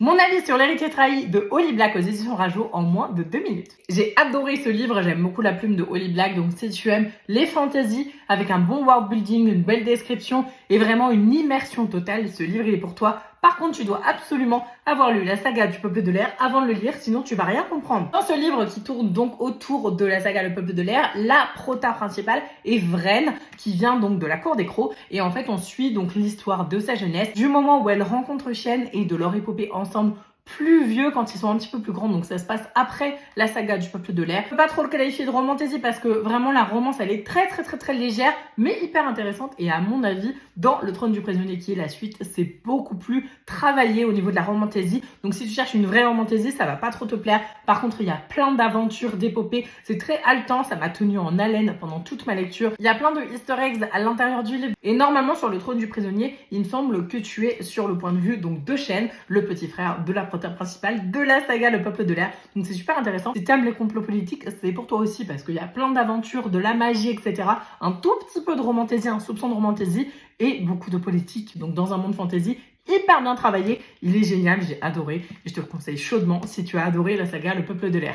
Mon avis sur l'héritier trahi de Holly Black aux éditions Rajo en moins de 2 minutes. J'ai adoré ce livre, j'aime beaucoup la plume de Holly Black, donc si tu aimes les fantaisies avec un bon world building, une belle description et vraiment une immersion totale, ce livre il est pour toi. Par contre, tu dois absolument avoir lu la saga du Peuple de l'air avant de le lire, sinon tu vas rien comprendre. Dans ce livre qui tourne donc autour de la saga Le Peuple de l'air, la prota principale est Vraine, qui vient donc de la cour des crocs, et en fait on suit donc l'histoire de sa jeunesse, du moment où elle rencontre Chêne et de leur épopée ensemble plus vieux quand ils sont un petit peu plus grands, donc ça se passe après la saga du Peuple de l'air. Je peux pas trop le qualifier de romantasy parce que vraiment la romance elle est très légère mais hyper intéressante, et à mon avis dans Le Trône du Prisonnier qui est la suite, c'est beaucoup plus travaillé au niveau de la romantasy. Donc si tu cherches une vraie romantasy, ça va pas trop te plaire. Par contre, il y a plein d'aventures, d'épopées, c'est très haletant, ça m'a tenu en haleine pendant toute ma lecture. Il y a plein de easter eggs à l'intérieur du livre, et normalement sur Le Trône du Prisonnier, il me semble que tu es sur le point de vue donc de Chêne, le petit frère de la protagoniste principale de la saga Le Peuple de l'air. Donc c'est super intéressant. Si t'aimes les complots politiques, c'est pour toi aussi parce qu'il y a plein d'aventures, de la magie, etc. Un tout petit peu de romantasy, un soupçon de romantasy et beaucoup de politique. Donc dans un monde fantasy hyper bien travaillé, il est génial, j'ai adoré et je te le conseille chaudement si tu as adoré la saga Le Peuple de l'air.